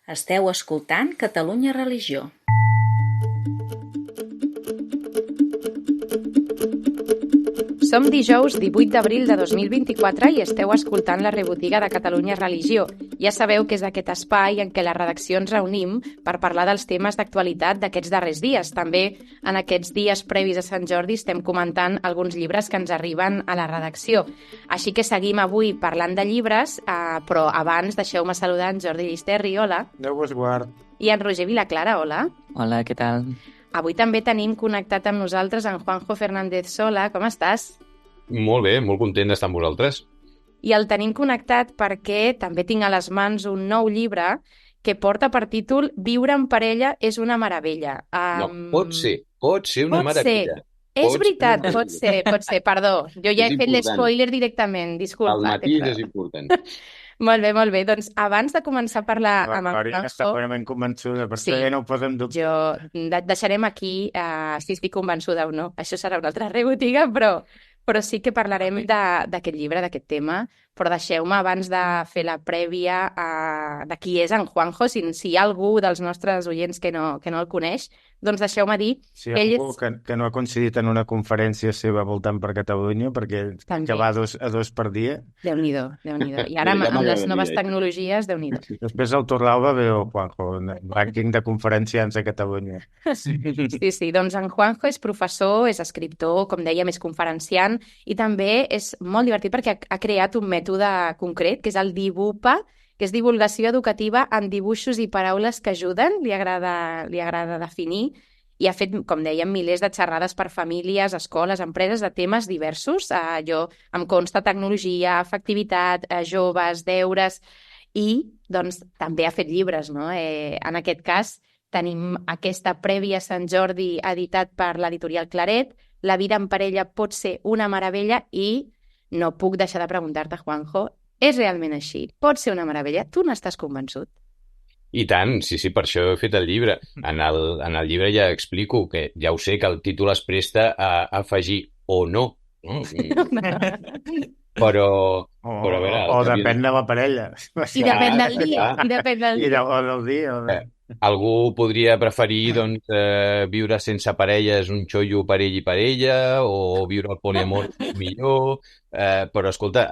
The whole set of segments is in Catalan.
Esteu escoltant Catalunya Religió. Som dijous 18 d'abril de 2024 i esteu escoltant la rebotiga de Catalunya Religió. Ja sabeu que és aquest espai en què la redacció ens reunim per parlar dels temes d'actualitat d'aquests darrers dies. També en aquests dies previs a Sant Jordi estem comentant alguns llibres que ens arriben a la redacció. Així que seguim avui parlant de llibres, però abans deixeu-me saludar en Jordi Llisterri, hola. Déu vos guard. I en Roger Vilaclara, hola. Hola, què tal? Avui també tenim connectat amb nosaltres en Juanjo Fernández Sola. Com estàs? Molt bé, molt content d'estar amb vosaltres. I el tenim connectat perquè també tinc a les mans un nou llibre que porta per títol Viure en parella és una meravella. No, pot ser una meravella. És veritat, pot ser, perdó. Jo ja he fet l'espoiler directament, disculpa. El matís és important. Molt bé. Doncs abans de començar a parlar amb el Clàudia està plenament convençuda, per això ja no ho posem dubte. Deixarem aquí si estic convençuda o no. Això serà una altra rebotiga, però sí que parlarem d'aquest llibre, d'aquest tema. Però deixeu-me, abans de fer la prèvia de qui és en Juanjo, si hi ha algú dels nostres oients que no el coneix, doncs deixeu-me dir que ell és... que no ha coincidit en una conferència seva voltant per Catalunya, perquè que va a dos per dia. Déu-n'hi-do. I ara amb les noves tecnologies, Déu-n'hi-do. Després al Torlau va veure Juanjo, en el rànquing de conferenciants a Catalunya. Sí, doncs en Juanjo és professor, és escriptor, com dèiem, és conferenciant, i també és molt divertit perquè ha creat un mètode concret, que és el Dibupa, que és divulgació educativa amb dibuixos i paraules que ajuden, li agrada definir, i ha fet, com dèiem, milers de xerrades per famílies, escoles, empreses, de temes diversos. Em consta tecnologia, afectivitat, joves, deures, i doncs també ha fet llibres, no? En aquest cas tenim aquesta prèvia Sant Jordi editat per l'editorial Claret, La vida en parella pot ser una meravella, i no puc deixar de preguntar-te, Juanjo, és realment així? Pot ser una meravella? Tu n'estàs convençut? I tant, sí, per això he fet el llibre. En el llibre ja explico que ja ho sé que el títol es presta a afegir o no. Però a veure... O depèn de la parella. I depèn del dia. I del dia. Algú podria preferir viure sense parella és un xollo per ell i per ella, o viure el poliamor millor, però escolta,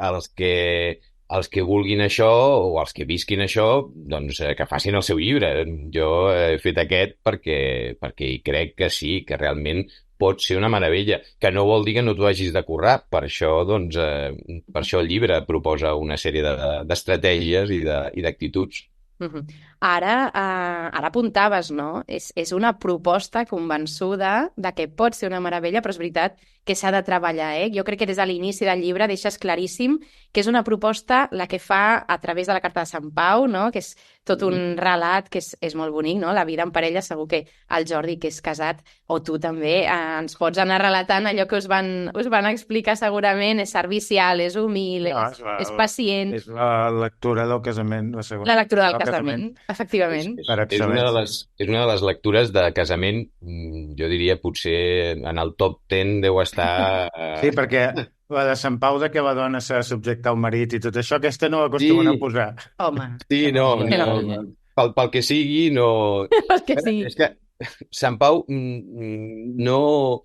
els que vulguin això o els que visquin això, doncs que facin el seu llibre. Jo he fet aquest perquè hi crec que sí, que realment pot ser una meravella, que no vol dir que no t'ho hagis de currar. Per això el llibre proposa una sèrie d'estratègies i d'actituds. Ara apuntaves, no? És una proposta convençuda de que pot ser una meravella, però és veritat que s'ha de treballar, Jo crec que des de l'inici del llibre deixes claríssim que és una proposta la que fa a través de la Carta de Sant Pau, no? Que és tot un relat que és molt bonic, no? La vida en parella, segur que el Jordi, que és casat, o tu també, ens pots anar relatant allò que us van explicar segurament. És servicial, és humil, és pacient. És la lectura del casament, la segona. La lectura del casament, efectivament. És una de les lectures de casament, jo diria, potser en el top 10 deu estar... Sí, perquè la de Sant Pau, de que la dona s'ha de subjectar al marit i tot això, aquesta no l'acostumen a posar. Home. Sí, no. Pel que sigui, no... Pel que sigui. És que Sant Pau no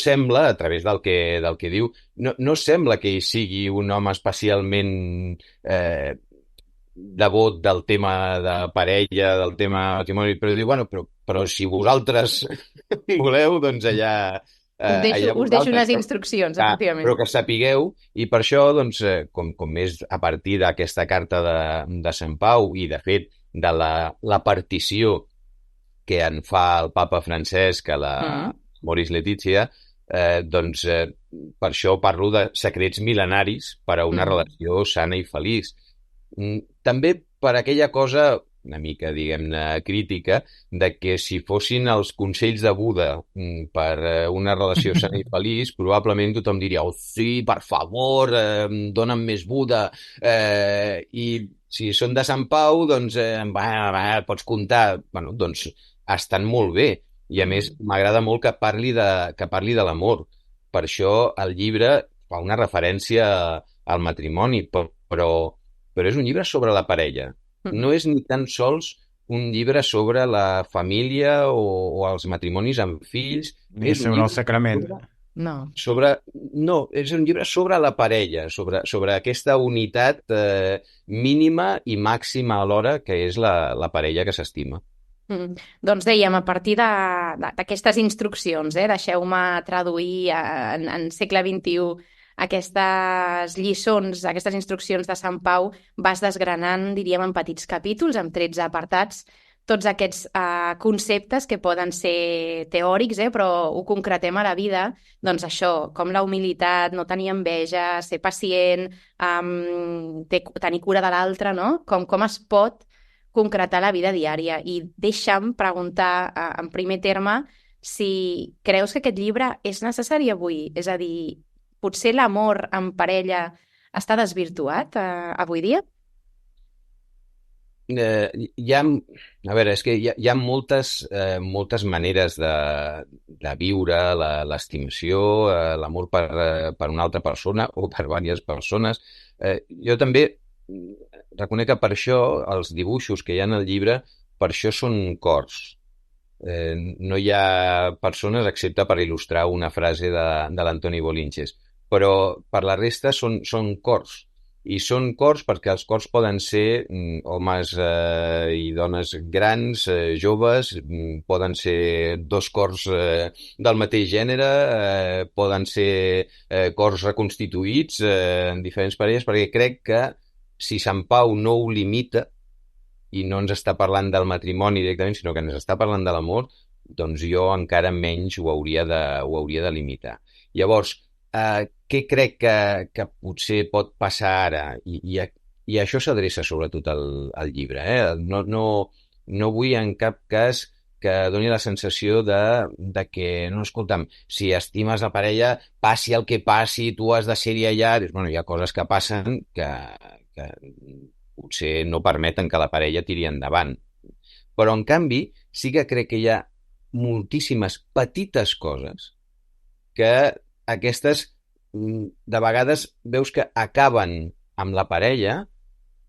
sembla, a través del que diu, no sembla que ell sigui un home especialment devot del tema de parella, del tema matrimoni, però diu, però si vosaltres voleu, doncs allà... Us deixo unes instruccions, efectivament. Però que sapigueu, i per això, doncs, com és a partir d'aquesta carta de Sant Pau, i de fet de la partició que en fa el papa Francesc a la Moris Letizia, doncs per això parlo de secrets mil·lenaris per a una relació sana i feliç. També per aquella cosa una mica, diguem-ne, crítica, de que si fossin els consells de Buda per una relació sana i feliç, probablement tothom diria, oh sí, per favor, dona'm més Buda, i si són de Sant Pau, doncs, pots comptar. Doncs estan molt bé, i a més m'agrada molt que parli de l'amor. Per això el llibre fa una referència al matrimoni, però és un llibre sobre la parella. No és ni tan sols un llibre sobre la família o els matrimonis amb fills. Ni És un sobre el llibre sacrament. No. No, és un llibre sobre la parella, sobre aquesta unitat mínima i màxima alhora que és la parella que s'estima. Doncs dèiem, a partir d'aquestes instruccions, deixeu-me traduir en segle XXI aquestes lliçons, aquestes instruccions de Sant Pau, vas desgranant, diríem, en petits capítols, amb 13 apartats, tots aquests conceptes que poden ser teòrics, però ho concretem a la vida, doncs això, com la humilitat, no tenir enveja, ser pacient, tenir cura de l'altre, no? Com es pot concretar la vida diària. I deixa'm preguntar en primer terme si creus que aquest llibre és necessari avui, és a dir, potser l'amor en parella està desvirtuat avui dia? A veure, és que hi ha moltes maneres de viure l'estimació, l'amor per una altra persona o per diverses persones. Jo també reconec que per això els dibuixos que hi ha en el llibre, per això són cors. No hi ha persones excepte per il·lustrar una frase de l'Antoni Bolinches, però per la resta són cors. I són cors perquè els cors poden ser homes i dones grans, joves, poden ser dos cors del mateix gènere, poden ser cors reconstituïts en diferents parelles, perquè crec que si Sant Pau no ho limita i no ens està parlant del matrimoni directament, sinó que ens està parlant de l'amor, doncs jo encara menys ho hauria de limitar. Llavors, què crec que potser pot passar ara? I això s'adreça sobretot al llibre. No vull en cap cas que doni la sensació de que, no, escolta'm, si estimes la parella, passi el que passi, tu has de ser-hi allà. Bueno, hi ha coses que passen que potser no permeten que la parella tiri endavant. Però, en canvi, sí que crec que hi ha moltíssimes petites coses que aquestes de vegades veus que acaben amb la parella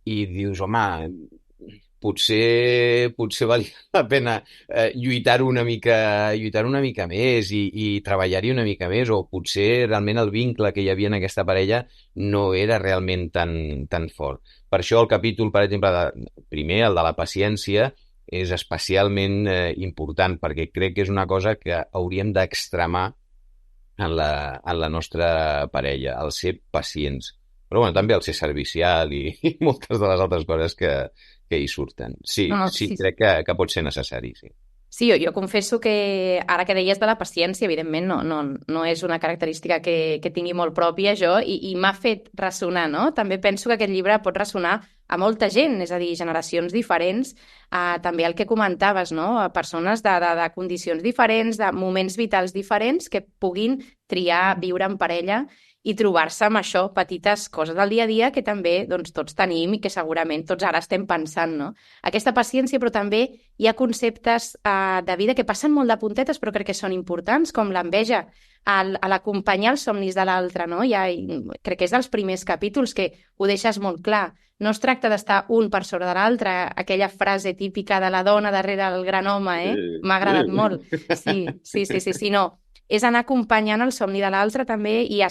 i dius, home, potser valia la pena lluitar una mica més i treballar-hi una mica més, o potser realment el vincle que hi havia en aquesta parella no era realment tan fort. Per això el capítol, per exemple, primer, el de la paciència, és especialment important, perquè crec que és una cosa que hauríem d'extremar en la nostra parella, el ser pacients. Però bueno, també el ser servicial i moltes de les altres coses que hi surten. Sí, crec que pot ser necessari, sí. Sí, jo confesso que ara que deies de la paciència, evidentment no és una característica que tingui molt pròpia jo i m'ha fet ressonar, no? També penso que aquest llibre pot ressonar a molta gent, és a dir, generacions diferents, també el que comentaves, no? A persones de condicions diferents, de moments vitals diferents que puguin triar viure en parella i trobar-se amb això, petites coses del dia a dia que també doncs, tots tenim i que segurament tots ara estem pensant, no? Aquesta paciència, però també hi ha conceptes de vida que passen molt de puntetes però crec que són importants, com l'enveja, a l'acompanyar els somnis de l'altre, no? Crec que és dels primers capítols que ho deixes molt clar. No es tracta d'estar un per sobre de l'altre, aquella frase típica de la dona darrere el gran home, m'ha agradat molt. Sí, no. És anar acompanyant el somni de l'altre també i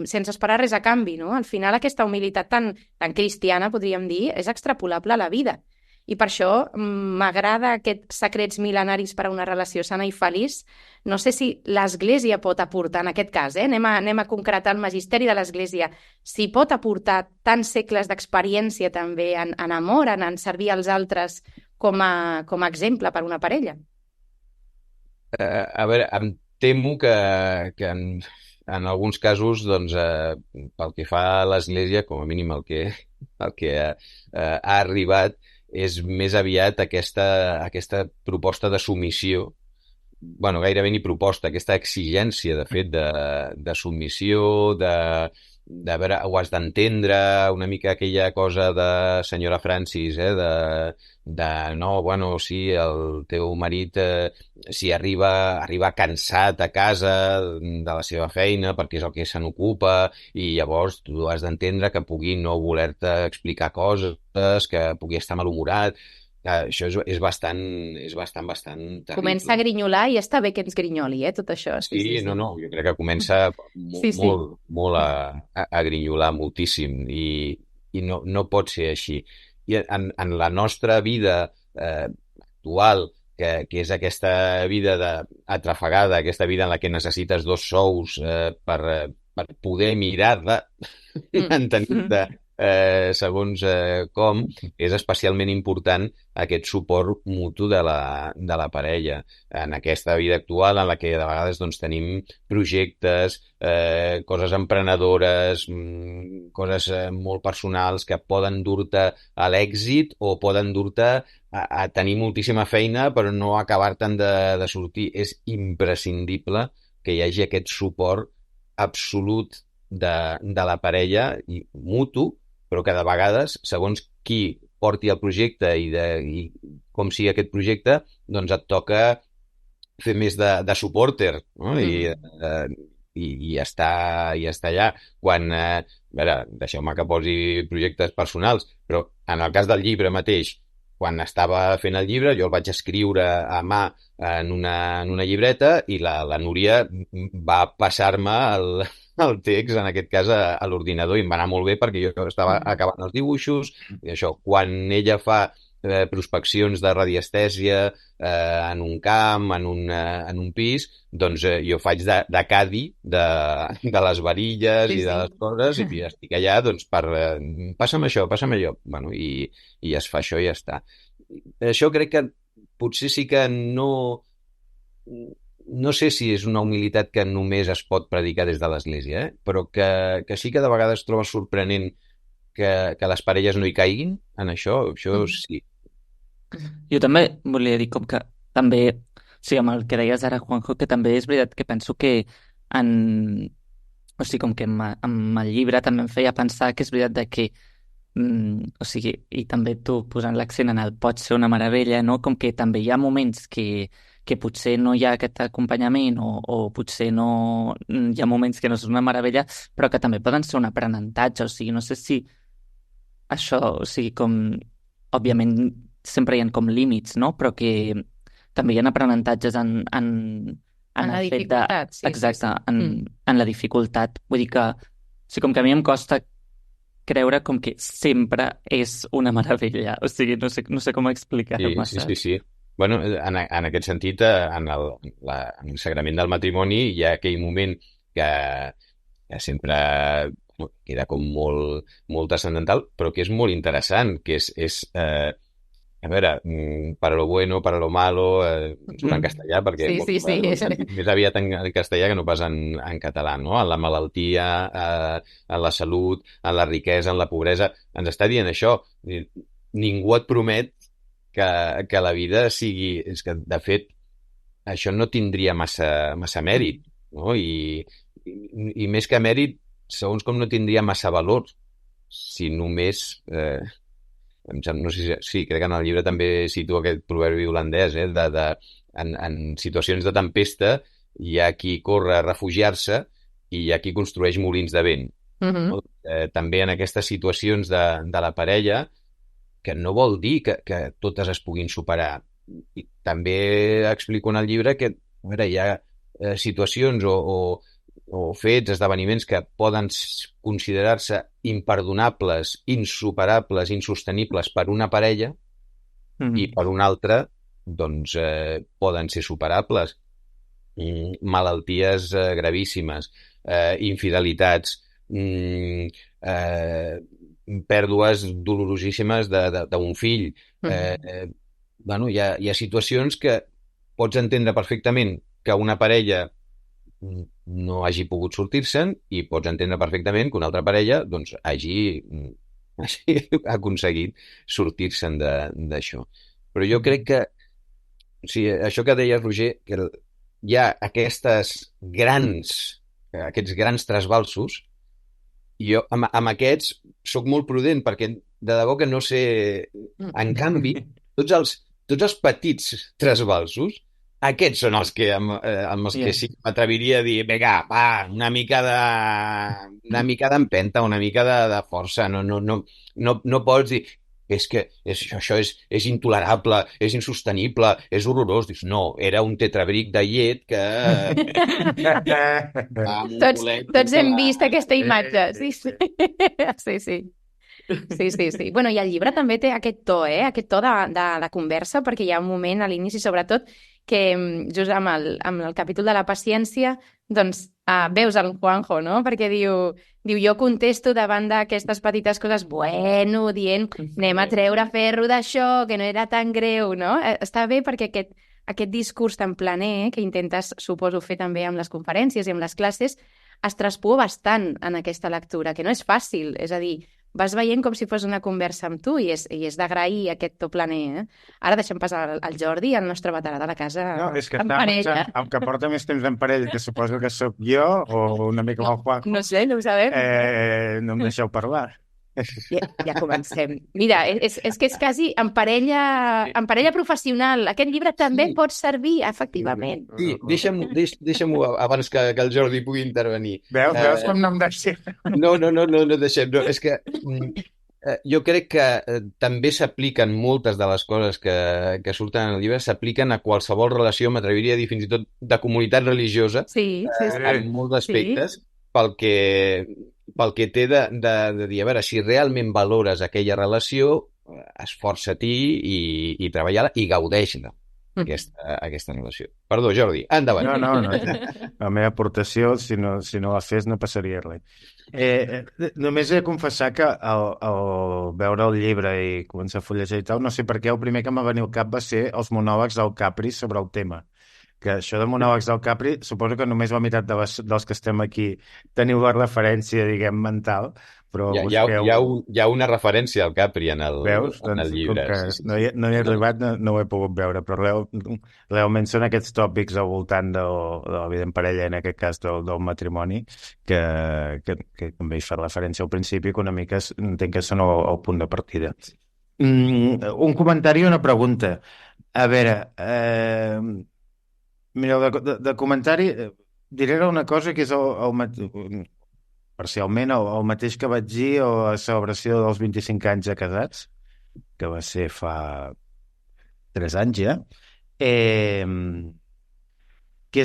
sense esperar res a canvi, no? Al final aquesta humilitat tan cristiana, podríem dir, és extrapolable a la vida. I per això m'agrada aquests secrets mil·lenaris per a una relació sana i feliç. No sé si l'Església pot aportar, en aquest cas, anem a concretar el magisteri de l'Església, si pot aportar tants segles d'experiència també en amor, en servir als altres com a exemple per a una parella. A veure, em temo que en alguns casos, doncs, pel que fa a l'Església, com a mínim el que ha arribat és més aviat aquesta proposta de submissió, bueno, gairebé ni proposta, aquesta exigència, de fet, de submissió, de veure, ho has d'entendre, una mica aquella cosa de senyora Francis, no, bueno, sí, el teu marit si arriba cansat a casa de la seva feina perquè és el que se n'ocupa i llavors tu has d'entendre que pugui no voler-te explicar coses, que pugui estar malhumorat. Això és bastant terrible. Comença a grinyolar i està bé que ens grinyoli, tot això. Sí, no, jo crec que comença molt a grinyolar moltíssim i no pot ser així. I en la nostra vida actual, que és aquesta vida atrafegada, aquesta vida en la que necessites 2 sous per poder mirar de mantenir-te segons com, és especialment important aquest suport mutu de la parella en aquesta vida actual en la que de vegades doncs, tenim projectes, coses emprenedores, coses molt personals que poden dur-te a l'èxit o poden dur-te a tenir moltíssima feina però no acabar-te'n de sortir. És imprescindible que hi hagi aquest suport absolut de la parella i mutu, però que de vegades, segons qui porti el projecte i com sigui aquest projecte, doncs et toca fer més de supporter, no? I estar allà. Quan, a veure, deixeu-me que posi projectes personals, però en el cas del llibre mateix, quan estava fent el llibre, jo el vaig escriure a mà en una llibreta i la Núria va passar-me el text, en aquest cas, a l'ordinador, i em va anar molt bé perquè jo estava acabant els dibuixos i això. Quan ella fa prospeccions de radiestèsia en un camp, en un pis, doncs jo faig de cadi de les varilles i de les coses i estic allà doncs per passa'm això. Bueno, i es fa això i ja està. Això crec que potser sí que no sé si és una humilitat que només es pot predicar des de l'Església, però que sí que de vegades trobes sorprenent que les parelles no hi caiguin en això sí. Jo també volia dir com que també, sí, amb el que deies ara, Juanjo, que també és veritat que penso que o sigui, com que amb el llibre també em feia pensar que és veritat de que o sigui, i també tu posant l'accent en el pot ser una meravella, no? Com que també hi ha moments que potser no hi ha aquest acompanyament o potser no hi ha moments que no són una meravella, però que també poden ser un aprenentatge, o sigui, no sé si això, o sigui, com òbviament sempre hi ha com límits, no? Però que també hi ha aprenentatges en la el fet dificultat, sí. Exacte, en la dificultat. Vull dir que, o sigui, com que a mi em costa creure com que sempre és una meravella. O sigui, no sé com explicar-me. Sí. Bueno, en aquest sentit, en el sagrament del matrimoni hi ha aquell moment que sempre queda com molt transcendental, però que és molt interessant, que és a veure, para lo bueno, para lo malo, surt en castellà, perquè més aviat en castellà que no pas en català, no? En la malaltia, en la salut, en la riquesa, en la pobresa. Ens està dient això. Ningú et promet que la vida sigui... És que, de fet, això no tindria massa mèrit, no? I més que mèrit, segons com no tindria massa valor, si només... no sé sí, crec que en el llibre també situa aquest proverbi holandès, en situacions de tempesta hi ha qui corre a refugiar-se i hi ha qui construeix molins de vent. No? També en aquestes situacions de la parella, que no vol dir que totes es puguin superar. I també explico en el llibre que a veure, hi ha situacions o fets, esdeveniments que poden considerar-se imperdonables, insuperables, insostenibles per una parella i per una altra doncs poden ser superables. Malalties gravíssimes, infidelitats, pèrdues dolorosíssimes d'un fill. Bueno, hi ha situacions que pots entendre perfectament que una parella no hagi pogut sortir-se'n i pots entendre perfectament que una altra parella doncs, hagi aconseguit sortir-se'n d'això. Però jo crec que això que deies, Roger, que hi ha aquests grans trasbalsos jo amb aquests sóc molt prudent perquè de debò que no sé... En canvi, tots els petits trasbalsos, aquests són els que, amb els que sí que m'atreviria a dir, vinga, va, una mica d'empenta, una mica de força. No pots dir, és que això és intolerable, és insostenible, és horrorós. Dius, no, era un tetrabric de llet que... Tots hem vist aquesta imatge. Sí, sí. Sí. Sí. Bueno, i el llibre també té aquest to, aquest to de conversa, perquè hi ha un moment a l'inici, sobretot, que just amb el capítol de la paciència, doncs veus el Juanjo, no? Perquè diu, jo contesto davant d'aquestes petites coses, bueno, dient, anem a treure ferro d'això, que no era tan greu, no? Està bé perquè aquest discurs tan planer, que intentes, suposo, fer també amb les conferències i amb les classes, es traspua bastant en aquesta lectura, que no és fàcil, és a dir, vas veient com si fos una conversa amb tu i és d'agrair aquest to planer. Ara deixem passar el Jordi, el nostre veterà de la casa, és que en parella. El que porta més temps en parella, que suposo que sóc jo, o una mica el Juanjo... No sé, no ho sabem. No em deixeu parlar. Ja comencem. Mira, és que és quasi en parella professional. Aquest llibre també pot servir, efectivament. Sí, deixa'm-ho abans que el Jordi pugui intervenir. Veus com no em deixem? No deixem. No, és que jo crec que també s'apliquen moltes de les coses que surten en el llibre, s'apliquen a qualsevol relació, m'atreviria a dir fins i tot de comunitat religiosa, en molts aspectes, pel que té de dir, a veure, si realment valores aquella relació, esforça-t'hi i treballa-la i gaudeix-la, aquesta relació. Perdó, Jordi, endavant. No. La meva aportació, si no la fes, no passaria res. Només he de confessar que al veure el llibre i començar a fullejar i tal, no sé per què el primer que m'ha venit al cap va ser els monòlegs del Capri sobre el tema. Que això de monòlegs del Capri, suposo que només la meitat dels que estem aquí teniu la referència, diguem, mental, però busqueu... Hi ha una referència al Capri en el llibre. Sí. No hi he arribat, no ho he pogut veure, però realment són aquests tòpics al voltant de la vida en parella, en aquest cas del matrimoni, que també hi fa referència al principi, que una mica entenc que són el punt de partida. Un comentari i una pregunta. A veure... Mireu, de comentari diré una cosa que és parcialment el mateix que vaig dir a la celebració dels 25 anys de casats, que va ser fa 3 anys ja, que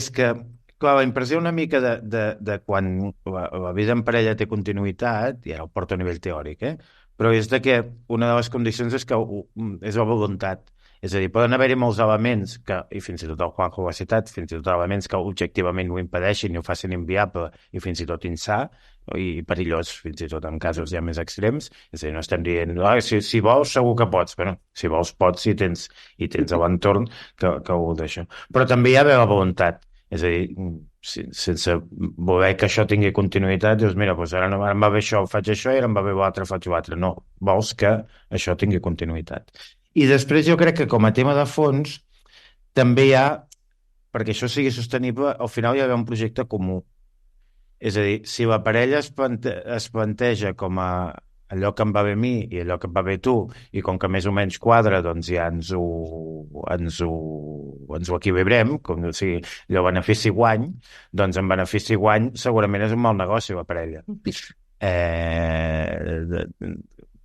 és que, clar, la impressió una mica de quan la vida en parella té continuïtat, i ara ho porto a nivell teòric, però és de que una de les condicions és la voluntat. És a dir, poden haver-hi molts elements que, i fins i tot el Juanjo ho ha citat, fins i tot elements que objectivament ho impedeixin i ho facin inviable i fins i tot insà i perillós, fins i tot en casos ja més extrems. És a dir, no estem dient, si vols segur que pots, però si vols pots i tens a l'entorn que ho deixa. Però també hi ha la voluntat. És a dir, sense voler que això tingui continuïtat, dius, mira, doncs ara em va bé això, faig això, i ara em va bé l'altre, faig l'altre. No, vols que això tingui continuïtat. I després jo crec que com a tema de fons també hi ha, perquè això sigui sostenible, al final hi ha d'haver un projecte comú. És a dir, si la parella es planteja com a allò que em va bé a mi i allò que em va bé a tu, i com que més o menys quadra, doncs ja ens ho equilibrem, com o sigui, allò benefici-guany, doncs en benefici-guany segurament és un mal negoci la parella.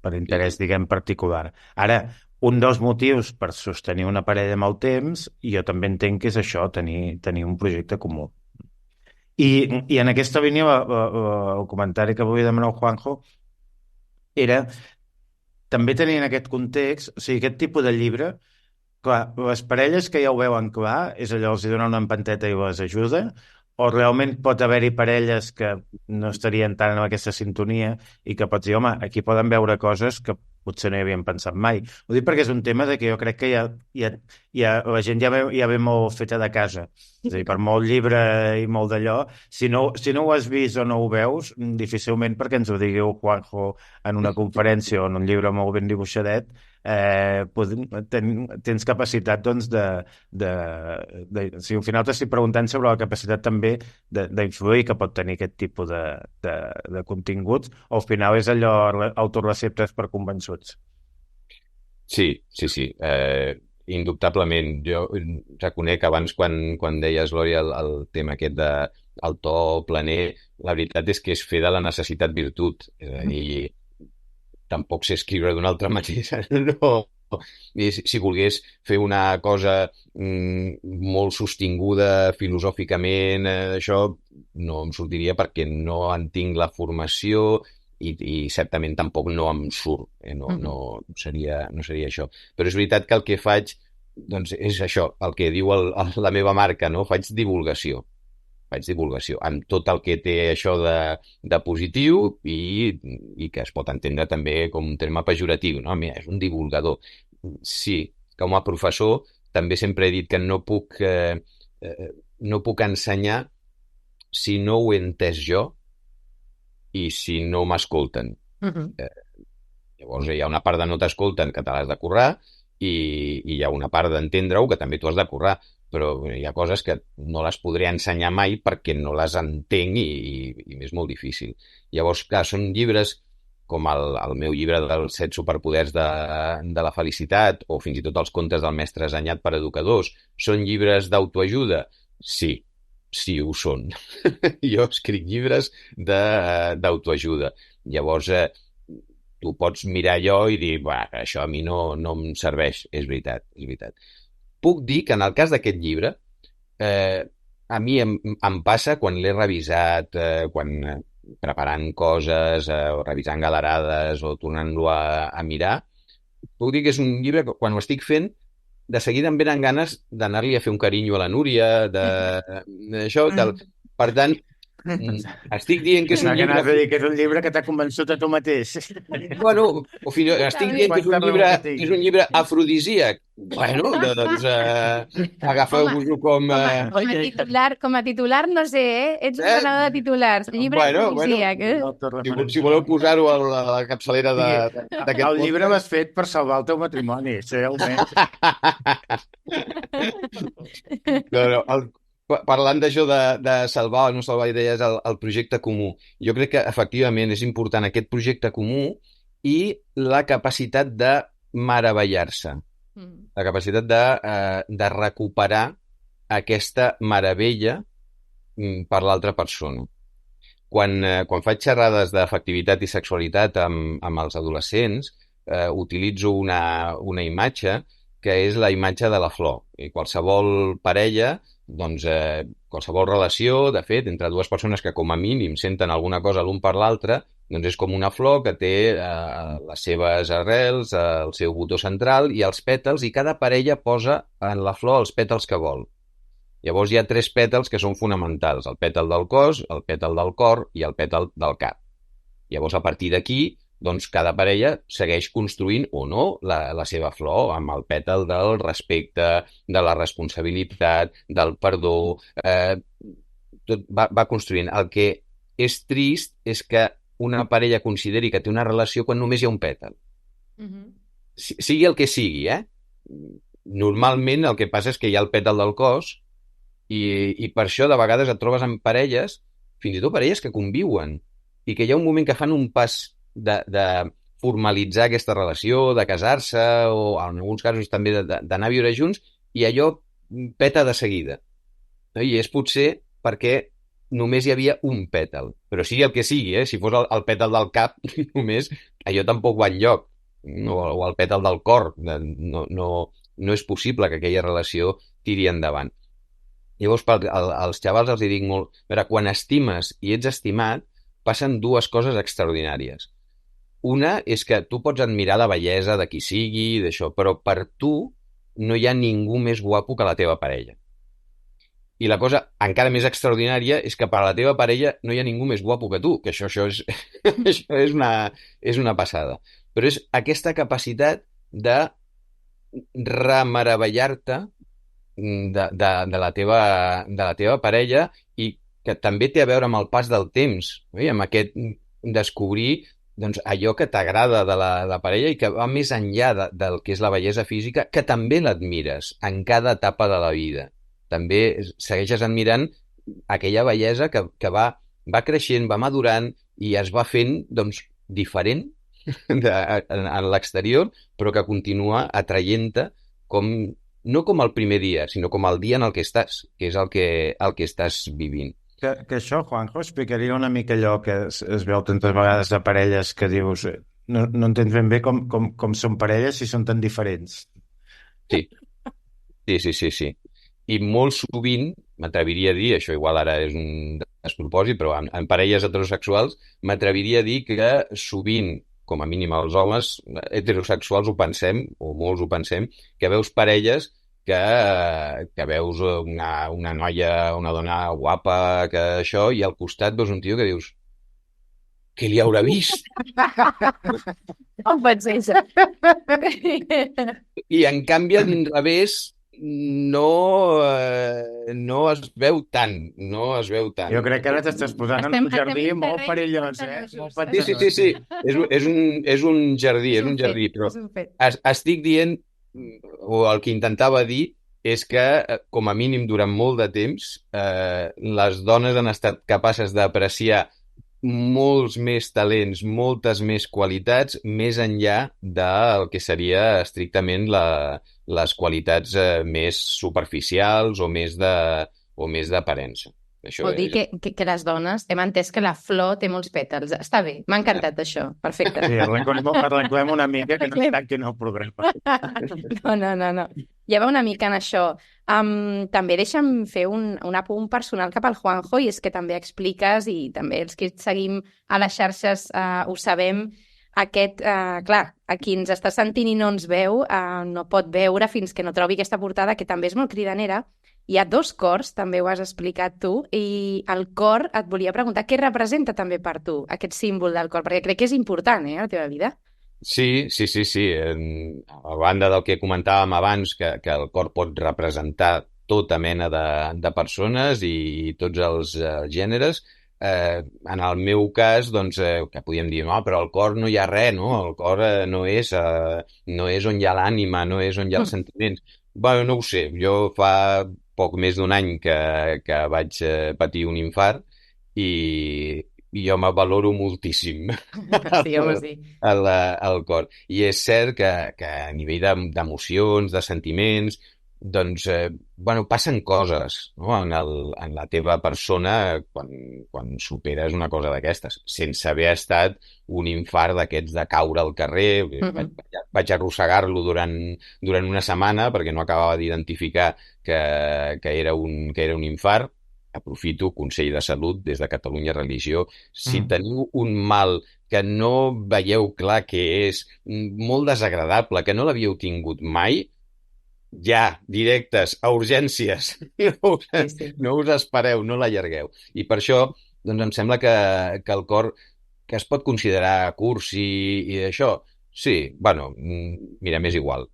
Per interès, diguem, particular. Ara, un dels motius per sostenir una parella amb el temps, jo també entenc que és això, tenir un projecte comú. I en aquesta línia, el comentari que volia demanar al Juanjo era també tenir en aquest context, o sigui, aquest tipus de llibre, clar, les parelles que ja ho veuen clar, és allò, els donen una empanteta i les ajuda, o realment pot haver-hi parelles que no estarien tant en aquesta sintonia i que pots dir, home, aquí poden veure coses que potser no hi havien pensat mai. Ho dic perquè és un tema de que jo crec que la gent ja ve molt feta de casa. És a dir, per molt llibre i molt d'allò, si no ho has vist o no ho veus, difícilment perquè ens ho digueu, Juanjo, en una conferència o en un llibre molt ben dibuixadet, tens capacitat doncs, si al final t'estic preguntant sobre la capacitat també d'influir que pot tenir aquest tipus de continguts, o al final és allò autoreceptes per convençuts. Sí. Indubtablement. Jo reconec abans quan deies, Glòria, el tema aquest el to planer, la veritat és que és fer de la necessitat virtut. És a dir, tampoc sé escriure d'una altra manera, no. I si volgués fer una cosa molt sostinguda filosòficament, això no em sortiria perquè no en tinc la formació i certament tampoc no em surt. No seria això. Però és veritat que el que faig doncs, és això, el que diu la meva marca, no? Faig divulgació amb tot el que té això de positiu i que es pot entendre també com un terme pejoratiu, no? Mira, és un divulgador. Sí, com a professor també sempre he dit que no puc ensenyar si no ho he entès jo i si no m'escolten. Llavors hi ha una part de no t'escolten que te l'has de currar i hi ha una part d'entendre-ho que també tu has de currar, però hi ha coses que no les podré ensenyar mai perquè no les entenc i m'és molt difícil. Llavors, clar, són llibres com el meu llibre dels 7 superpoders de la felicitat o fins i tot els contes del mestre Zanyat per educadors. Són llibres d'autoajuda? Sí ho són. Jo escric llibres d'autoajuda. Llavors, tu pots mirar allò i dir, això a mi no em serveix. És veritat. Puc dir que en el cas d'aquest llibre, a mi em passa quan l'he revisat, quan preparant coses, o revisant galerades, o tornant-lo a mirar, puc dir que és un llibre que quan ho estic fent, de seguida em venen ganes d'anar-li a fer un carinyo a la Núria, d'això, tal. Per tant, estic dient que és un llibre... Que és un llibre que t'ha convençut a tu mateix. Bueno, estic dient que és un llibre afrodisíac. Bueno, doncs agafeu-vos-ho com... Com a titular, no sé, ets un ganador de titulars. Llibre afrodisíac. Si voleu posar-ho a la capçalera d'aquest... El llibre l'has fet per salvar el teu matrimoni, realment. Parlant d'això de salvar o no salvar idees al projecte comú, jo crec que efectivament és important aquest projecte comú i la capacitat de meravellar-se, la capacitat de recuperar aquesta meravella per l'altra persona. Quan faig xerrades d'afectivitat i sexualitat amb els adolescents, utilitzo una imatge que és la imatge de la flor. I qualsevol parella, doncs qualsevol relació, de fet, entre dues persones que com a mínim senten alguna cosa l'un per l'altre, doncs és com una flor que té les seves arrels, el seu botó central i els pètals, i cada parella posa en la flor els pètals que vol. Llavors hi ha 3 pètals que són fonamentals, el pètal del cos, el pètal del cor i el pètal del cap. Llavors, a partir d'aquí, doncs cada parella segueix construint o no la seva flor amb el pètal del respecte, de la responsabilitat, del perdó, tot va construint. El que és trist és que una parella consideri que té una relació quan només hi ha un pètal. Sigui el que sigui, Normalment el que passa és que hi ha el pètal del cos i per això de vegades et trobes amb parelles, fins i tot parelles que conviuen, i que hi ha un moment que fan un pas de formalitzar aquesta relació, de casar-se, o en alguns casos també d'anar a viure junts, i allò peta de seguida. I és potser perquè només hi havia un pètal. Però sigui el que sigui, si fos el pètal del cap, només, allò tampoc va enlloc. O el pètal del cor. No és possible que aquella relació tiri endavant. Llavors, als xavals els dic molt... A veure, quan estimes i ets estimat, passen 2 coses extraordinàries. Una és que tu pots admirar la bellesa de qui sigui, d'això, però per tu no hi ha ningú més guapo que la teva parella. I la cosa encara més extraordinària és que per a la teva parella no hi ha ningú més guapo que tu, que això és, això és una passada. Però és aquesta capacitat de remeravellar-te de la teva parella i que també té a veure amb el pas del temps, amb aquest descobrir doncs, allò que t'agrada de la parella i que va més enllà del que és la bellesa física, que també l'admires en cada etapa de la vida. També segueixes admirant aquella bellesa que va creixent, va madurant i es va fent doncs, diferent en l'exterior, però que continua atraient-te no com el primer dia, sinó com el dia en el que estàs, que és el que estàs vivint. Que això, Juanjo, explicaria una mica allò que es veu tantes vegades de parelles que dius no entens ben bé com són parelles si són tan diferents. Sí. I molt sovint, m'atreviria a dir, això igual ara és un despropòsit, però en parelles heterosexuals, m'atreviria a dir que sovint, com a mínim els homes heterosexuals ho pensem, o molts ho pensem, que veus parelles que veus una noia, una dona guapa, que això, i al costat veus un tio que dius què li haurà vist? Com pot ser això? I en canvi al revés no es veu tant, no es veu tant. Jo crec que ara t'estàs posant en un jardí molt perillós, molt Sí. És un jardí, però estic dient, o el que intentava dir, és que, com a mínim durant molt de temps, les dones han estat capaces d'apreciar molts més talents, moltes més qualitats, més enllà del que seria estrictament les qualitats més superficials o més d'aparença. Vol dir que les dones hem entès que la flor té molts pètals. Està bé, m'ha encantat això. Perfecte. Sí, arrenquem una mica que no tanquin el programa. No. Ja va una mica en això. També deixa'm fer un apunt personal cap al Juanjo, i és que també expliques, i també els que et seguim a les xarxes ho sabem, clar, a qui ens està sentint i no ens veu, no pot veure fins que no trobi aquesta portada, que també és molt cridanera. Hi ha 2 cors, també ho has explicat tu, i el cor, et volia preguntar, què representa també per tu aquest símbol del cor? Perquè crec que és important, a la teva vida. Sí. A banda del que comentàvem abans, que el cor pot representar tota mena de persones i tots els gèneres, en el meu cas, doncs, que podíem dir, no, però al cor no hi ha res, no? El cor no és on hi ha l'ànima, no és on hi ha els sentiments. Bueno, no ho sé, jo fa poc més d'un any que vaig patir un infart i jo me valoro moltíssim el cor. I és cert que a nivell d'emocions, de sentiments, doncs, passen coses, no? En la teva persona quan superes una cosa d'aquestes, sense haver estat un infart d'aquests de caure al carrer. Vaig arrossegar-lo durant una setmana perquè no acabava d'identificar que era un infart. Aprofito, consell de salut des de Catalunya Religió. Si teniu un mal que no veieu clar que és molt desagradable, que no l'havíeu tingut mai, ja, directes, a urgències. No us espereu, no l'allargueu. I per això, doncs, em sembla que el cor, que es pot considerar cursi i això, sí, mira, m'és igual.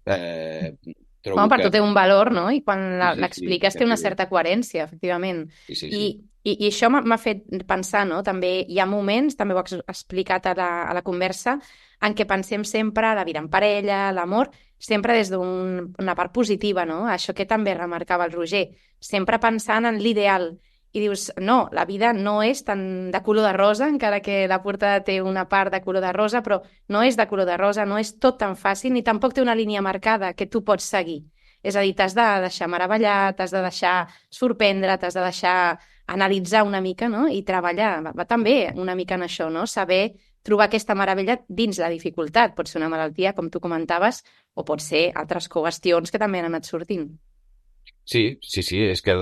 Per tu té un valor, no? I quan l'expliques té una certa coherència, efectivament. Sí. I això m'ha fet pensar, no? També hi ha moments, també ho has explicat a la conversa, en què pensem sempre la vida en parella, l'amor, sempre des d'una part positiva, no? Això que també remarcava el Roger, sempre pensant en l'ideal. I dius, no, la vida no és tan de color de rosa, encara que la portada té una part de color de rosa, però no és de color de rosa, no és tot tan fàcil, ni tampoc té una línia marcada que tu pots seguir. És a dir, t'has de deixar meravellar, t'has de deixar sorprendre, t'has de deixar analitzar una mica, no? I treballar. Va també una mica en això, no? Saber trobar aquesta meravella dins la dificultat. Pot ser una malaltia, com tu comentaves, o pot ser altres qüestions que també han anat sortint. Sí, és que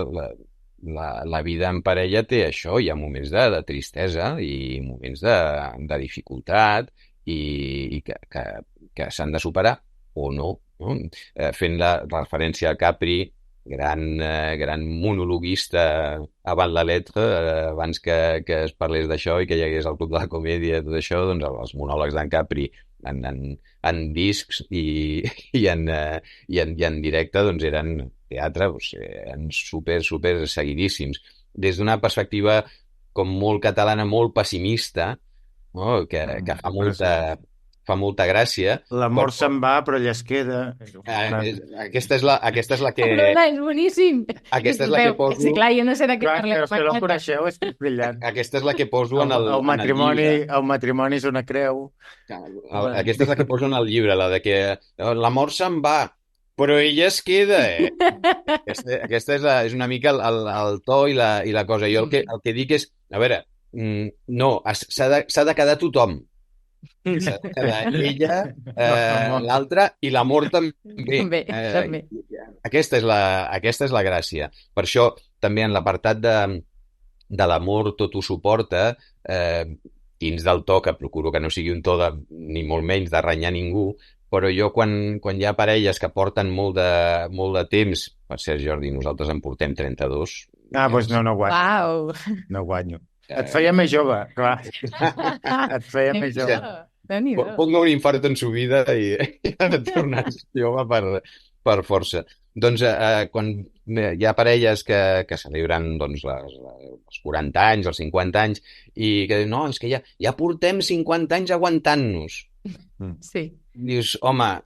la vida en parella té això, hi ha moments de tristesa i moments de dificultat i que s'han de superar o no. Fent la referència a Capri, gran monologuista avant la letra, abans que es parlés d'això i que hi hagués el Club de la Comèdia i tot això, doncs els monòlegs d'en Capri en discs i en directe doncs eren teatre, eren super seguidíssims. Des d'una perspectiva com molt catalana, molt pessimista, no? Que fa molta gràcia. L'amor se'n va, però ella es queda. Aquesta és la que... Perdona, és boníssim. Aquesta és la que poso... Sí, clar, jo no sé de què Clar, parleu. que la coneixeu, és brillant. Aquesta és la que poso en el matrimoni, llibre. el matrimoni és una creu. Aquesta és la que poso en el llibre, la de que l'amor se'n va, però ella es queda, Aquesta és una mica el to i la cosa. Jo el que dic és, a veure, no, s'ha de quedar tothom. S'ha de quedar ella, l'altra i l'amor també. També. Aquesta és la gràcia. Per això, també en l'apartat de l'amor tot ho suporta, dins del to, que procuro que no sigui un to ni molt menys de renyar ningú, però jo quan hi ha parelles que porten molt de temps, per cert, Jordi, nosaltres en portem 32. Doncs no guanyo. Uau! No guanyo. Et feia més jove, clar. Et feia més jove. Pongo un infart en su vida i ara tornat jove per força. Doncs quan hi ha parelles que celebren doncs, els 40 anys, els 50 anys, i que diuen, no, és que ja portem 50 anys aguantant-nos. Sí. Dius, home,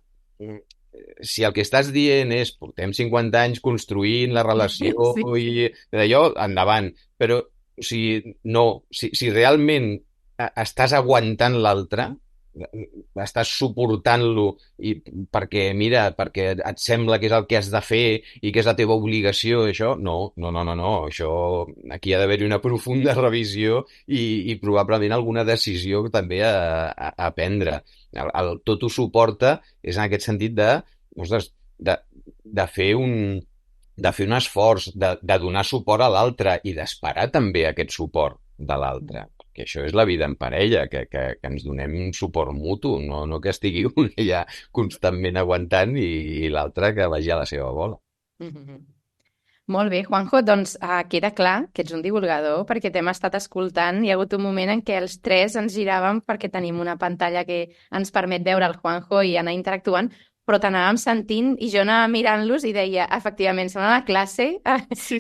si el que estàs dient és portem 50 anys construint la relació i d'allò, endavant. Però si realment estàs aguantant l'altre, estàs suportant-lo perquè et sembla que és el que has de fer i que és la teva obligació, això, no, això, aquí ha d'haver-hi una profunda revisió i probablement alguna decisió també a prendre. El tot ho suporta és en aquest sentit de fer un esforç, de donar suport a l'altre i d'esperar també aquest suport de l'altre. Que això és la vida en parella, que ens donem suport mutu, no que estigui un allà constantment aguantant i l'altre que vagi a la seva bola. Molt bé, Juanjo, doncs queda clar que ets un divulgador perquè t'hem estat escoltant. Hi ha hagut un moment en què els tres ens giràvem perquè tenim una pantalla que ens permet veure el Juanjo i anar interactuant, però t'anàvem sentint i jo anava mirant-los i deia, efectivament, som a la classe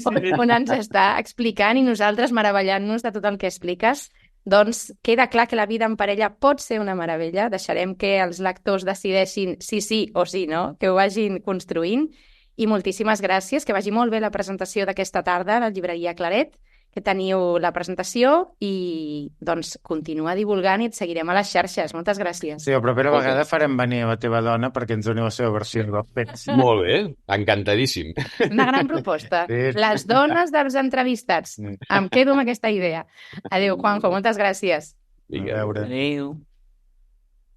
on ens està explicant i nosaltres meravellant-nos de tot el que expliques. Doncs queda clar que la vida en parella pot ser una meravella. Deixarem que els lectors decideixin si sí o si no, que ho vagin construint. I moltíssimes gràcies, que vagi molt bé la presentació d'aquesta tarda a la llibreria Claret, que teniu la presentació i doncs continua divulgant i et seguirem a les xarxes. Moltes gràcies. Sí, la propera vegada farem venir a la teva dona perquè ens doni la seva versió dels fets. Molt bé, encantadíssim. Una gran proposta. Sí. Les dones dels entrevistats. Em quedo amb aquesta idea. Adéu, Juanjo, moltes gràcies. Vinga, a veure. Adéu.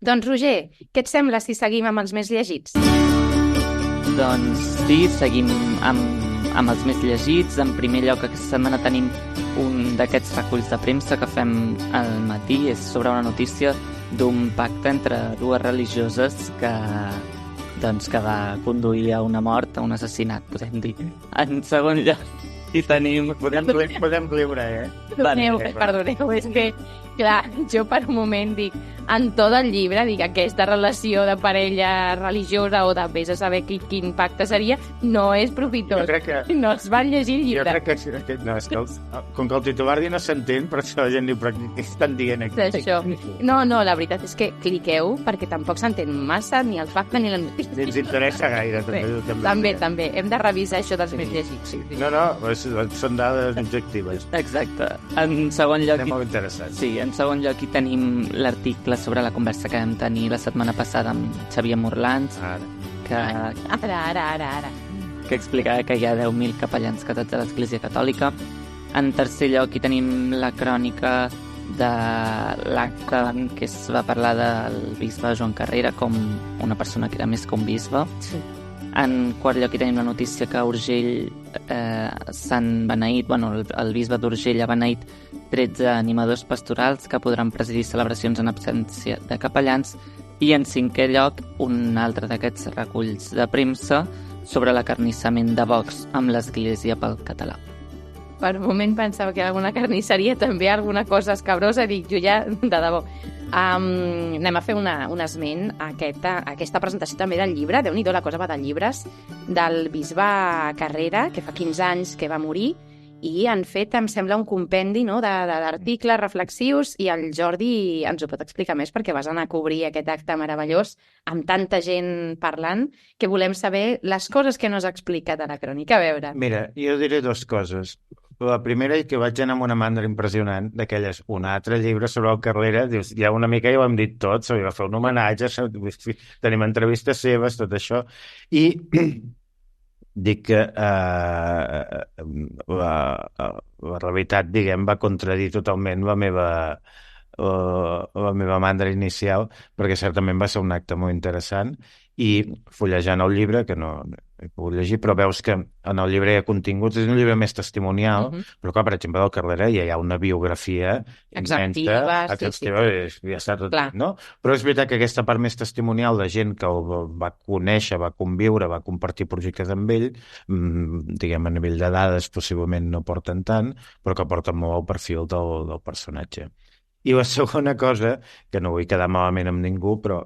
Doncs, Roger, què et sembla si seguim amb els més llegits? Doncs sí, seguim amb els més llegits. En primer lloc, aquesta setmana tenim un d'aquests reculls de premsa que fem al matí. És sobre una notícia d'un pacte entre dues religioses que va conduir a una mort, a un assassinat, podem dir. En segon lloc, hi tenim... Podem lliure, Perdoneu, és que, clar, jo per un moment dic, en tot el llibre, dic, aquesta relació de parella religiosa o de vés a saber quin pacte seria, no és profitós. Jo crec que... No es van llegir el llibre. Jo crec que no, és que com que el titular no s'entén, per això la gent diu, però què estan dient aquí? Això. No, la veritat és que cliqueu perquè tampoc s'entén massa ni el pacte ni la notícia. Ens interessa gaire. També. Hem de revisar això dels més llegits. No, són dades objectives. Exacte. En segon lloc... És molt interessant. Sí, en segon lloc hi tenim l'article sobre la conversa que vam tenir la setmana passada amb Xavier Morlans, que explicava que hi ha 10.000 capellans catats a l'Església Catòlica. En tercer lloc hi tenim la crònica de l'acte en què es va parlar del bisbe Joan Carrera com una persona que era més que un bisbe. Sí. En quart lloc hi tenim la notícia que a Urgell s'han beneït, el bisbe d'Urgell ha beneït 13 animadors pastorals que podran presidir celebracions en absència de capellans. I en cinquè lloc, un altre d'aquests reculls de premsa sobre l'acarnissament de Vox amb l'Església pel català. Per un moment pensava que alguna carnisseria també alguna cosa escabrosa, dic jo ja, de debò. Anem a fer un esment a aquesta presentació també del llibre, Déu-n'hi-do, la cosa va de llibres, del bisbe Carrera, que fa 15 anys que va morir, i han fet, em sembla, un compendi, no?, d'articles reflexius, i el Jordi ens ho pot explicar més perquè vas anar a cobrir aquest acte meravellós amb tanta gent parlant, que volem saber les coses que no has explicat a la crònica. A veure. Mira, jo diré dues coses. La primera és que vaig anar amb una mandra impressionant, d'aquelles, un altre llibre sobre el Carrera, dius, ja una mica ja ho hem dit tot, se li va fer un homenatge, tenim entrevistes seves, tot això, i dic que la realitat, diguem, va contradir totalment la meva mandra inicial, perquè certament va ser un acte molt interessant, i fullejant el llibre, que no he pogut llegir, però veus que en el llibre hi ha continguts, és un llibre més testimonial, però clar, per exemple, del Carrera ja hi ha una biografia exhaustiva, exhaustiva, ja està tot, no? Però és veritat que aquesta part més testimonial de gent que el va conèixer, va conviure, va compartir projectes amb ell, diguem, a nivell de dades possiblement no porten tant, però que porten molt al perfil del personatge. I la segona cosa, que no vull quedar malament amb ningú, però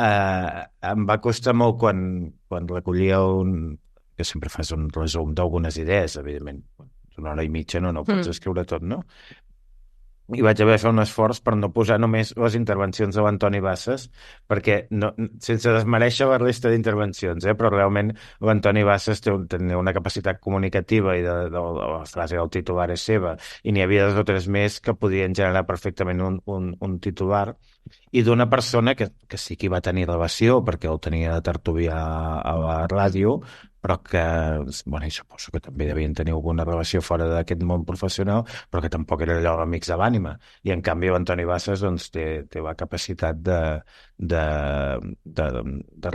em va costar molt quan recollia que sempre fas un resum d'algunes idees, evidentment. Una hora i mitja no pots escriure tot, no? I vaig haver de fer un esforç per no posar només les intervencions de l'Antoni Bassas, perquè sense desmereixer la resta d'intervencions, però realment l'Antoni Bassas tenia una capacitat comunicativa i la frase del titular és seva, i n'hi havia 2 o 3 més que podien generar perfectament un titular, i d'una persona que sí que hi va tenir relació, perquè el tenia de tertulià a la ràdio, però que, bueno, suposo que també devien tenir alguna relació fora d'aquest món professional, però que tampoc era allò amics de l'ànima. I en canvi l'Antoni Bassas doncs, té la capacitat de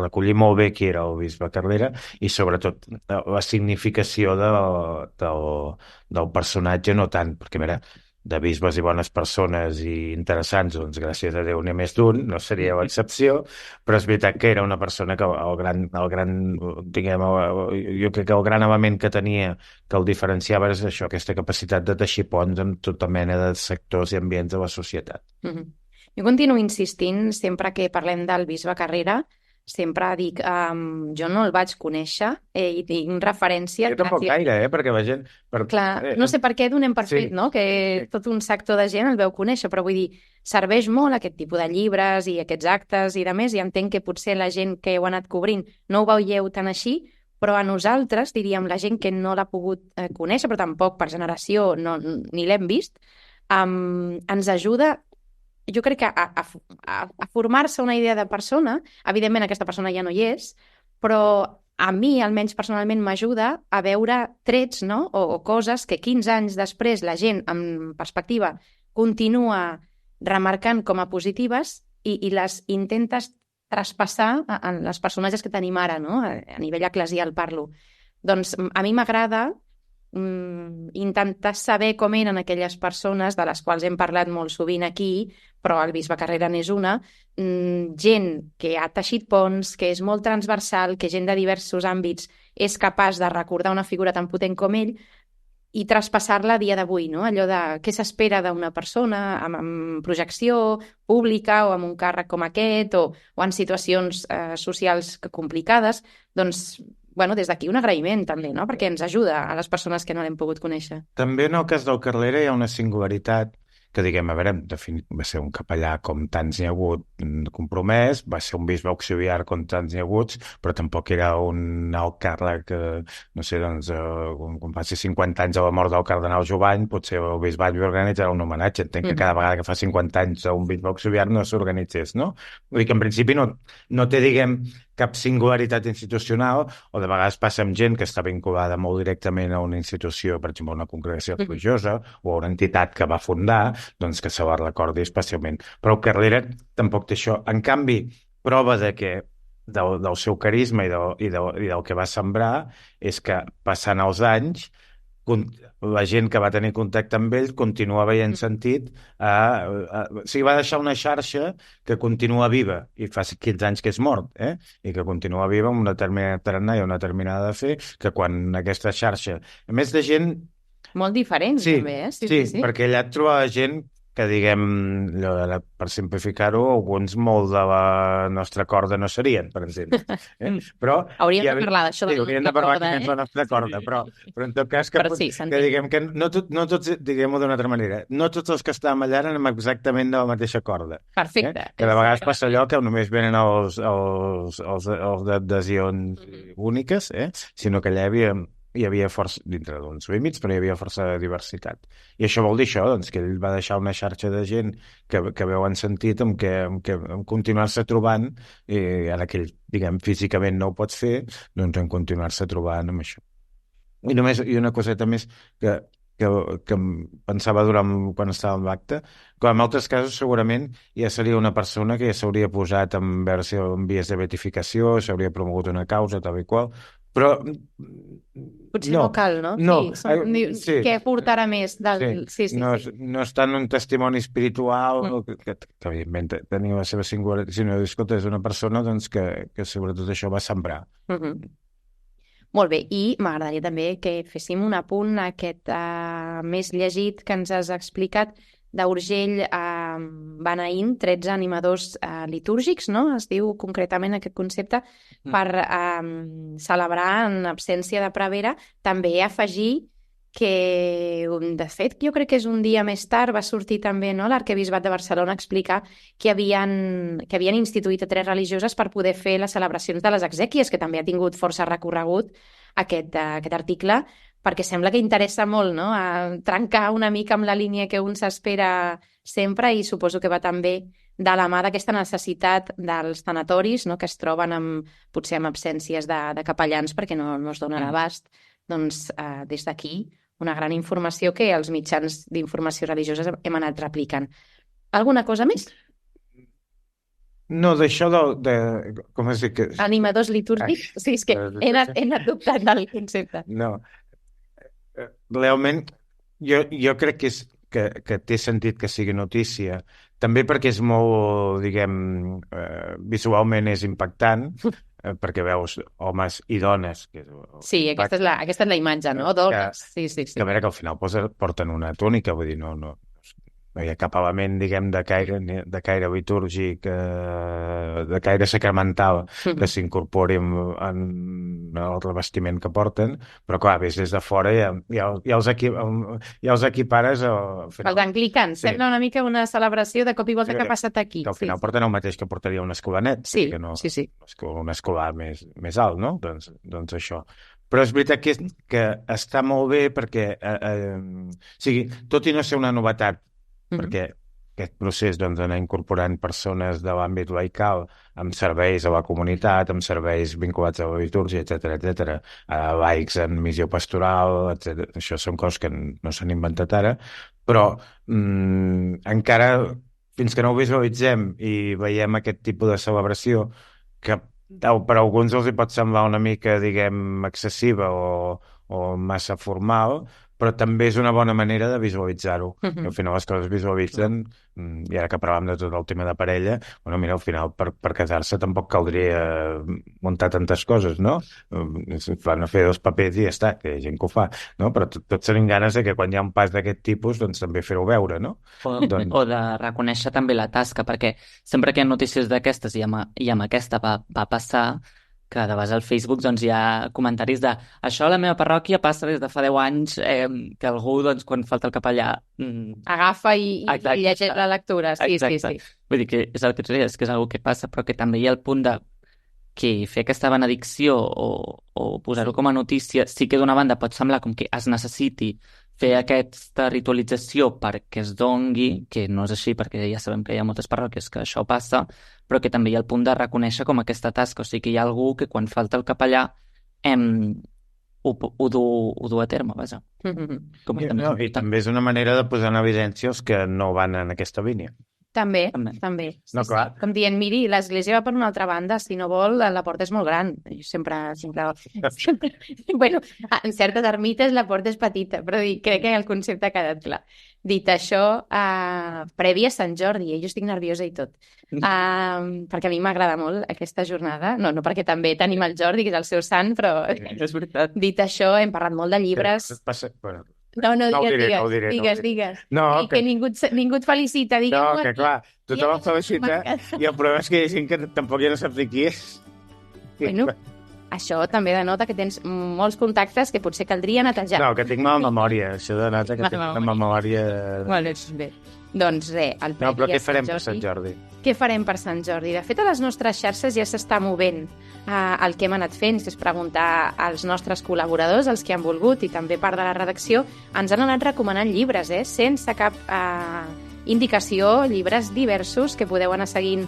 recollir molt bé qui era el bisbe Carrera i sobretot la significació del personatge, no tant, perquè mira, de bisbes i bones persones i interessants, doncs gràcies a Déu n'hi ha més d'un, no seria l'excepció, però és veritat que era una persona que diguem, jo crec que el gran element que tenia que el diferenciava és això, aquesta capacitat de teixir ponts amb tota mena de sectors i ambients de la societat. Jo continuo insistint, sempre que parlem del bisbe Carrera, sempre dic, jo no el vaig conèixer i tinc referència... Jo tampoc gaire, perquè la gent... Clar, no sé per què donem per fet, no?, que tot un sector de gent el veu conèixer, però vull dir, serveix molt aquest tipus de llibres i aquests actes i de més, i entenc que potser la gent que ho ha anat cobrint no ho veieu tan així, però a nosaltres, diríem, la gent que no l'ha pogut conèixer, però tampoc per generació ni l'hem vist, ens ajuda, jo crec que a formar-se una idea de persona. Evidentment aquesta persona ja no hi és, però a mi, almenys personalment, m'ajuda a veure trets, no?, o coses que 15 anys després la gent, en perspectiva, continua remarcant com a positives i les intentes traspassar en les personatges que tenim ara, no?, a nivell eclesial parlo. Doncs a mi m'agrada intentar saber com eren aquelles persones de les quals hem parlat molt sovint aquí, però el bisbe Carrera n'és una, gent que ha teixit ponts, que és molt transversal, que gent de diversos àmbits és capaç de recordar una figura tan potent com ell i traspassar-la a dia d'avui, no? Allò de què s'espera d'una persona amb projecció pública o amb un càrrec com aquest o en situacions socials complicades, doncs bueno, des d'aquí un agraïment també, no?, perquè ens ajuda a les persones que no l'hem pogut conèixer. També en el cas del Carrera hi ha una singularitat que, diguem, a veure, va ser un capellà com tants n'hi ha hagut compromès, va ser un bisbe auxiliar com tants n'hi ha hagut, però tampoc era un alt càrrec, no sé, doncs, quan passi 50 anys a la mort del cardenal Jovany, potser el bisbat li organitzarà un homenatge. Entenc que cada vegada que fa 50 anys un bisbe auxiliar no s'organitzés, no? Vull dir que en principi no té, diguem, cap singularitat institucional, o de vegades passa amb gent que està vinculada molt directament a una institució, per exemple, una congregació religiosa o a una entitat que va fundar, doncs que se la recordi especialment. Però el Carrera tampoc té això. En canvi, prova del seu carisma i del que va sembrar és que, passant els anys, la gent que va tenir contacte amb ell continua veient sentit o sigui, va deixar una xarxa que continua viva i fa 15 anys que és mort, i que continua viva amb una determinada tarannà i una determinada fe, que quan aquesta xarxa, a més de gent molt diferents, també, sí, perquè allà et trobava gent que diguem, per simplificar-ho, alguns molt de la nostra corda no serien, per exemple. Però Hauríem de parlar d'això de la hauríem de nostra parlar corda, quina és la nostra corda, però en tot cas que, Però sí, s'entén. que diguem que no tots, diguem-ho d'una altra manera, no tots els que estàvem allà eren exactament de la mateixa corda. Perfecte. Que de vegades passa allò que només venen els d'adhesions úniques, sinó que allà hi havia força, dintre d'uns límits, però hi havia força diversitat. I això vol dir això, doncs, que ell va deixar una xarxa de gent que veuen sentit amb continuar-se trobant, i ara que ell, diguem, físicament no ho pots fer, doncs en continuar-se trobant amb això. I una coseta més que em pensava quan estava en l'acte, que en altres casos segurament ja seria una persona que ja s'hauria posat en vies de beatificació, s'hauria promogut una causa, tal i qual, però Potser no cal, no? No, Sí, què portarà més del... Sí. No és tant un testimoni espiritual que evidentment tenia la seva singularitat, sinó que és una persona doncs, que sobretot això va sembrar. Molt bé, i m'agradaria també que féssim un apunt a aquest més llegit que ens has explicat d'Urgell beneint 13 animadors litúrgics, no? Es diu concretament aquest concepte, per celebrar en absència de prevera, també afegir que, de fet, jo crec que és un dia més tard, va sortir també, no, l'arquebisbat de Barcelona a explicar que havien instituït a 3 religioses per poder fer les celebracions de les exèquies, que també ha tingut força recorregut aquest article, perquè sembla que interessa molt, no?, a trencar una mica amb la línia que un s'espera sempre, i suposo que va també de la mà d'aquesta necessitat dels tanatoris, no?, que es troben potser amb absències de capellans perquè no es donen abast. Doncs des d'aquí una gran informació que els mitjans d'informació religiosa hem anat replicant. Alguna cosa més? No, d'això com es diu? Animadors litúrgics? Sí, és que he anat dubtant del concepte. No. Realment, jo crec que té sentit que sigui notícia, també perquè és molt, diguem, visualment és impactant, perquè veus homes i dones. Sí, aquesta és la imatge, no? Dones. Sí. Que a veure, que al final porten una túnica, vull dir, no hi ha cap element, diguem, de caire litúrgic, de caire sacramental que s'incorpori en el revestiment que porten, però clar, ves des de fora ja els equipares els anglicans, sembla una mica una celebració de cop i volta que ha passat aquí. Que al final porten el mateix que portaria un escolanet, sí. Un escolar més alt, no? Doncs això. Però és veritat que està molt bé perquè, tot i no ser una novetat, perquè aquest procés d'anar incorporant persones de l'àmbit laical amb serveis a la comunitat, amb serveis vinculats a la litúrgia, etc., laics en missió pastoral, etc. Això són coses que no s'han inventat ara, però encara, fins que no ho visualitzem i veiem aquest tipus de celebració, que per alguns els hi pot semblar una mica, diguem, excessiva o massa formal, però també és una bona manera de visualitzar-ho. I al final les coses visualitzen, i ara que parlàvem de tot el tema de parella, mira, al final per casar-se tampoc caldria muntar tantes coses, no? Van a fer 2 papers i ja està, que hi ha gent que ho fa, no? Però tots tenim ganes de que quan hi ha un pas d'aquest tipus, doncs també fer-ho veure, no? O de reconèixer també la tasca, perquè sempre que hi ha notícies d'aquestes, i amb aquesta va passar, que de vegades al Facebook doncs, hi ha comentaris de això a la meva parròquia passa des de fa 10 anys, que algú, doncs, quan falta el capellà... agafa i llegeix la lectura. Sí. Vull dir que és el que tu deies, que és una que passa, però que també hi ha el punt de que fer aquesta benedicció o posar-ho com a notícia, sí que d'una banda pot semblar com que es necessiti fer aquesta ritualització perquè es dongui, que no és així perquè ja sabem que hi ha moltes parròquies que això passa, però que també hi ha el punt de reconèixer com aquesta tasca, o sigui que hi ha algú que quan falta el capellà ho du a terme, vaja. I també és una manera de posar en evidència els que no van en aquesta línia. També. No, clar. Com dient, miri, l'església va per una altra banda, si no vol, la porta és molt gran. Jo sempre... Bueno, en certes ermites la porta és petita, però crec que el concepte ha quedat clar. Dit això, previ a Sant Jordi, jo estic nerviosa i tot, perquè a mi m'agrada molt aquesta jornada, no perquè també tenim el Jordi, que és el seu sant, però és veritat. Dit això, hem parlat molt de llibres. No, No ho diré, digues, no ho diré, no ho digues, diré. digues. No, Que ningú et felicita, digues. No, que clar, tothom el felicita i el problema és que hi ha gent que tampoc ja no sap dir qui és. Bueno, això també denota que tens molts contactes que potser caldria netejar. No, que tinc mala memòria. Això denota que tinc una memòria... Bueno, bé. Doncs res, el No, però Previ a què farem per Sant Sant Jordi? Què farem per Sant Jordi? De fet, a les nostres xarxes ja s'està movent el que hem anat fent, que és preguntar als nostres col·laboradors, els que han volgut, i també part de la redacció, ens han anat recomanant llibres, sense cap indicació, llibres diversos que podeu anar seguint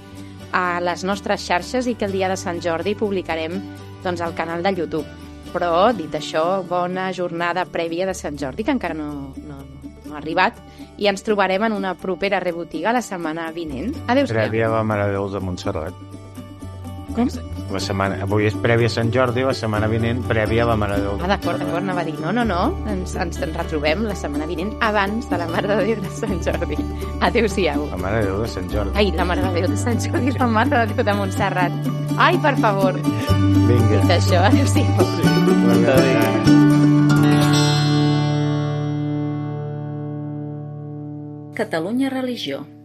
a les nostres xarxes i que el dia de Sant Jordi publicarem doncs, al canal de YouTube. Però, dit això, bona jornada prèvia de Sant Jordi, que encara no ha arribat, i ens trobarem en una propera rebotiga la setmana vinent. Adéu-siau. Prèvia a la Mare de Déu de Montserrat. Com? Avui és prèvia a Sant Jordi, la setmana vinent prèvia a la Mare de Déu de D'acord, anava a dir, no, ens retrobem la setmana vinent abans de la Mare de Déu de Sant Jordi. Adéu-siau. La Mare de Déu de Sant Jordi. Ai, la Mare de Déu de Sant Jordi i la Mare de Déu de Montserrat. Ai, per favor. Vinga. Dit això, adéu-siau. Catalunya Religió.